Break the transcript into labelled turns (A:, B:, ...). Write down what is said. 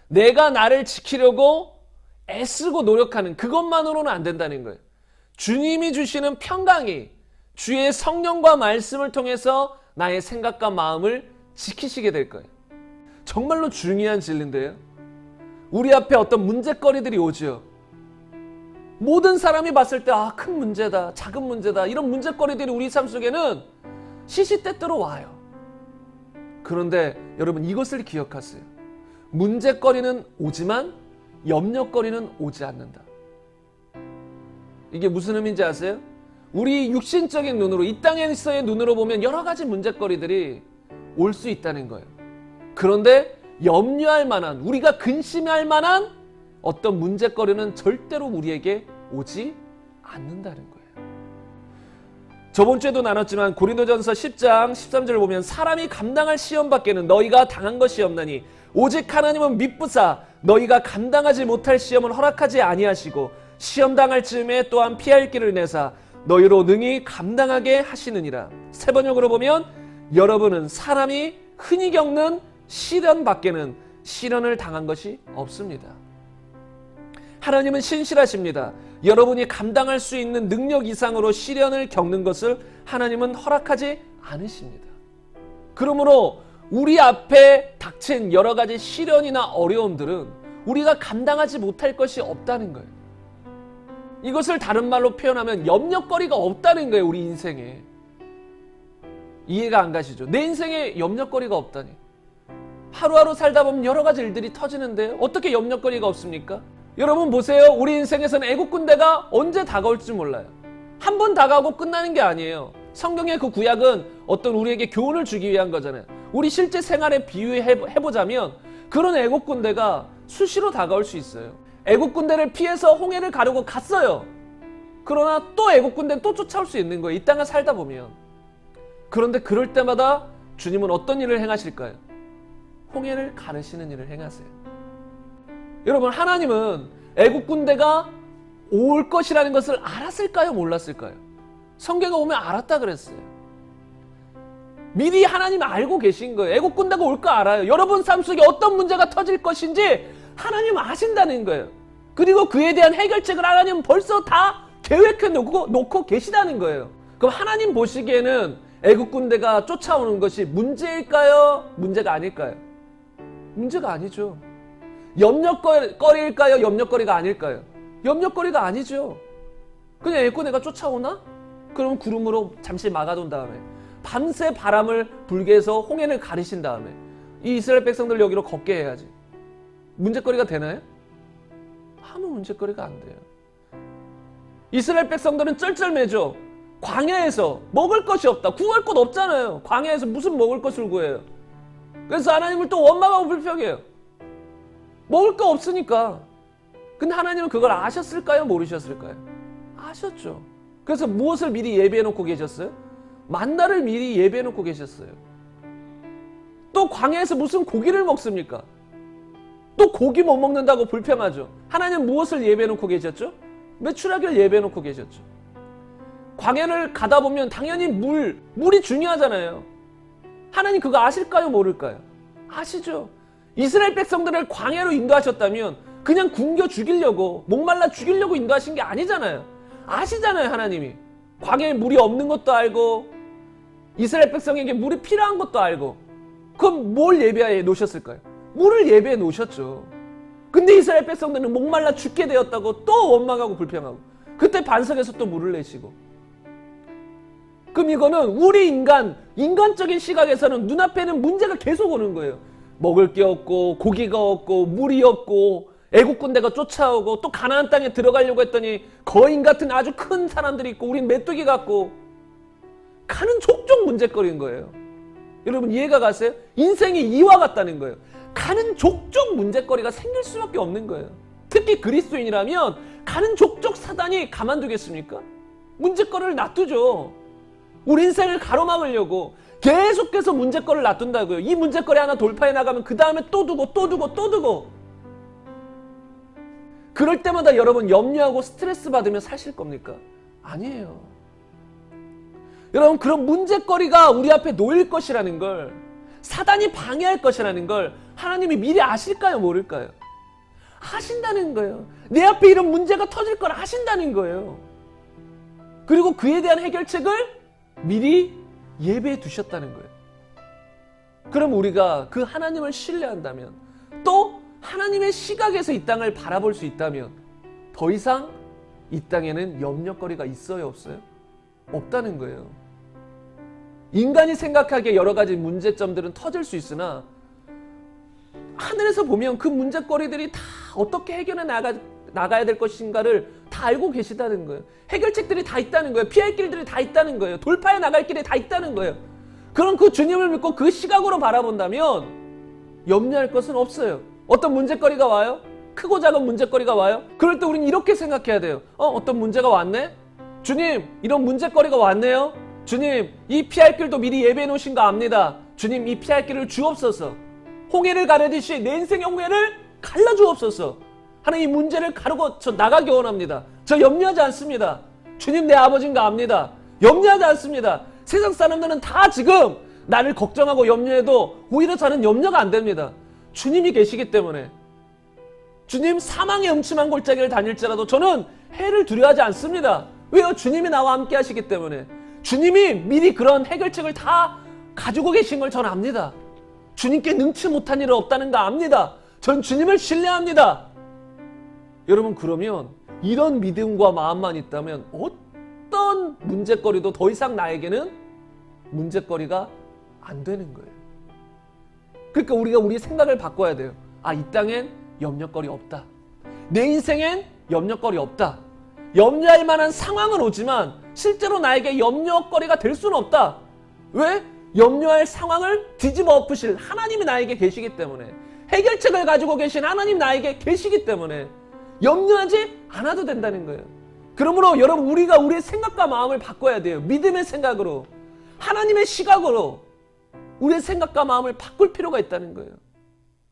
A: 내가 나를 지키려고 애쓰고 노력하는 그것만으로는 안 된다는 거예요. 주님이 주시는 평강이 주의 성령과 말씀을 통해서 나의 생각과 마음을 지키시게 될 거예요. 정말로 중요한 진리인데요. 우리 앞에 어떤 문제거리들이 오죠. 모든 사람이 봤을 때 큰 문제다, 작은 문제다, 이런 문제거리들이 우리 삶 속에는 시시때때로 와요. 그런데 여러분, 이것을 기억하세요. 문제거리는 오지만 염려거리는 오지 않는다. 이게 무슨 의미인지 아세요? 우리 육신적인 눈으로, 이 땅에서의 눈으로 보면 여러 가지 문제거리들이 올 수 있다는 거예요. 그런데 염려할 만한, 우리가 근심할 만한 어떤 문제거리는 절대로 우리에게 오지 않는다는 거예요. 저번 주에도 나눴지만 고린도전서 10장 13절을 보면 사람이 감당할 시험 밖에는 너희가 당한 것이 없나니 오직 하나님은 미쁘사 너희가 감당하지 못할 시험을 허락하지 아니하시고 시험 당할 즈음에 또한 피할 길을 내사 너희로 능히 감당하게 하시느니라. 세 번역으로 보면 여러분은 사람이 흔히 겪는 시련 밖에는 시련을 당한 것이 없습니다. 하나님은 신실하십니다. 여러분이 감당할 수 있는 능력 이상으로 시련을 겪는 것을 하나님은 허락하지 않으십니다. 그러므로 우리 앞에 닥친 여러 가지 시련이나 어려움들은 우리가 감당하지 못할 것이 없다는 거예요. 이것을 다른 말로 표현하면 염려거리가 없다는 거예요. 우리 인생에. 이해가 안 가시죠? 내 인생에 염려거리가 없다니. 하루하루 살다 보면 여러 가지 일들이 터지는데 어떻게 염려거리가 없습니까? 여러분 보세요. 우리 인생에서는 애국군대가 언제 다가올지 몰라요. 한 번 다가오고 끝나는 게 아니에요. 성경의 그 구약은 어떤 우리에게 교훈을 주기 위한 거잖아요. 우리 실제 생활에 비유해보자면 그런 애국군대가 수시로 다가올 수 있어요. 애국군대를 피해서 홍해를 가려고 갔어요. 그러나 또 애국군대는 또 쫓아올 수 있는 거예요. 이 땅을 살다 보면. 그런데 그럴 때마다 주님은 어떤 일을 행하실까요? 홍해를 가르시는 일을 행하세요. 여러분, 하나님은 애국군대가 올 것이라는 것을 알았을까요? 몰랐을까요? 성경에 보면 알았다 그랬어요. 미리 하나님이 알고 계신 거예요. 애국군대가 올 거 알아요. 여러분 삶 속에 어떤 문제가 터질 것인지 하나님 아신다는 거예요. 그리고 그에 대한 해결책을 하나님은 벌써 다 계획해 놓고 계시다는 거예요. 그럼 하나님 보시기에는 애국군대가 쫓아오는 것이 문제일까요? 문제가 아닐까요? 문제가 아니죠. 염려거리일까요? 염려거리가 아닐까요? 염려거리가 아니죠. 그냥 애국군대가 쫓아오나? 그럼 구름으로 잠시 막아둔 다음에 밤새 바람을 불게 해서 홍해를 가르신 다음에 이 이스라엘 백성들 여기로 걷게 해야지. 문제거리가 되나요? 아무 문제거리가 안 돼요. 이스라엘 백성들은 쩔쩔매죠. 광야에서 먹을 것이 없다. 구할 것 없잖아요. 광야에서 무슨 먹을 것을 구해요. 그래서 하나님을 또 원망하고 불평해요. 먹을 거 없으니까. 근데 하나님은 그걸 아셨을까요? 모르셨을까요? 아셨죠. 그래서 무엇을 미리 예비해 놓고 계셨어요? 만나를 미리 예비해 놓고 계셨어요. 또 광야에서 무슨 고기를 먹습니까? 또 고기 못 먹는다고 불평하죠. 하나님 무엇을 예배해 놓고 계셨죠? 메추라기를 예배해 놓고 계셨죠. 광야를 가다 보면 당연히 물이 중요하잖아요. 하나님 그거 아실까요? 모를까요? 아시죠. 이스라엘 백성들을 광야로 인도하셨다면 그냥 굶겨 죽이려고, 목말라 죽이려고 인도하신 게 아니잖아요. 아시잖아요. 하나님이 광야에 물이 없는 것도 알고 이스라엘 백성에게 물이 필요한 것도 알고. 그럼 뭘 예배해 놓으셨을까요? 물을 예배해 놓으셨죠. 근데 이스라엘 백성들은 목말라 죽게 되었다고 또 원망하고 불평하고 그때 반석에서 또 물을 내시고. 그럼 이거는 우리 인간적인 시각에서는 눈앞에는 문제가 계속 오는 거예요. 먹을 게 없고 고기가 없고 물이 없고 애국군대가 쫓아오고 또 가나안 땅에 들어가려고 했더니 거인 같은 아주 큰 사람들이 있고 우린 메뚜기 같고 가는 족족 문제거리인 거예요. 여러분 이해가 가세요? 인생이 이와 같다는 거예요. 가는 족족 문제거리가 생길 수밖에 없는 거예요. 특히 그리스도인이라면 가는 족족 사단이 가만두겠습니까? 문제거리를 놔두죠. 우리 인생을 가로막으려고 계속해서 문제거리를 놔둔다고요. 이 문제거리 하나 돌파해 나가면 그 다음에 또 두고 또 두고 또 두고. 그럴 때마다 여러분 염려하고 스트레스 받으며 사실 겁니까? 아니에요. 여러분 그런 문제거리가 우리 앞에 놓일 것이라는 걸 사단이 방해할 것이라는 걸 하나님이 미리 아실까요? 모를까요? 아신다는 거예요. 내 앞에 이런 문제가 터질 걸 아신다는 거예요. 그리고 그에 대한 해결책을 미리 예배해 두셨다는 거예요. 그럼 우리가 그 하나님을 신뢰한다면, 또 하나님의 시각에서 이 땅을 바라볼 수 있다면 더 이상 이 땅에는 염려거리가 있어요, 없어요? 없다는 거예요. 인간이 생각하기에 여러 가지 문제점들은 터질 수 있으나 하늘에서 보면 그 문제거리들이 다 어떻게 해결해 나가야 될 것인가를 다 알고 계시다는 거예요. 해결책들이 다 있다는 거예요. 피할 길들이 다 있다는 거예요. 돌파해 나갈 길이 다 있다는 거예요. 그럼 그 주님을 믿고 그 시각으로 바라본다면 염려할 것은 없어요. 어떤 문제거리가 와요? 크고 작은 문제거리가 와요? 그럴 때 우리는 이렇게 생각해야 돼요. 어떤 문제가 왔네? 주님, 이런 문제거리가 왔네요? 주님, 이 피할 길도 미리 예배해 놓으신 거 압니다. 주님, 이 피할 길을 주옵소서. 홍해를 가르듯이 내 인생의 홍해를 갈라주옵소서. 하나님, 이 문제를 가르고 저 나가기 원합니다. 저 염려하지 않습니다. 주님, 내 아버지인 거 압니다. 염려하지 않습니다. 세상 사람들은 다 지금 나를 걱정하고 염려해도 오히려 저는 염려가 안 됩니다. 주님이 계시기 때문에. 주님, 사망의 음침한 골짜기를 다닐지라도 저는 해를 두려워하지 않습니다. 왜요? 주님이 나와 함께 하시기 때문에. 주님이 미리 그런 해결책을 다 가지고 계신 걸 저는 압니다. 주님께 능치 못한 일은 없다는 거 압니다. 전 주님을 신뢰합니다. 여러분, 그러면 이런 믿음과 마음만 있다면 어떤 문제거리도 더 이상 나에게는 문제거리가 안 되는 거예요. 그러니까 우리가 우리 생각을 바꿔야 돼요. 이 땅엔 염려거리 없다. 내 인생엔 염려거리 없다. 염려할 만한 상황은 오지만 실제로 나에게 염려거리가 될 수는 없다. 왜? 염려할 상황을 뒤집어 엎으실 하나님이 나에게 계시기 때문에, 해결책을 가지고 계신 하나님 나에게 계시기 때문에 염려하지 않아도 된다는 거예요. 그러므로 여러분, 우리가 우리의 생각과 마음을 바꿔야 돼요. 믿음의 생각으로, 하나님의 시각으로 우리의 생각과 마음을 바꿀 필요가 있다는 거예요.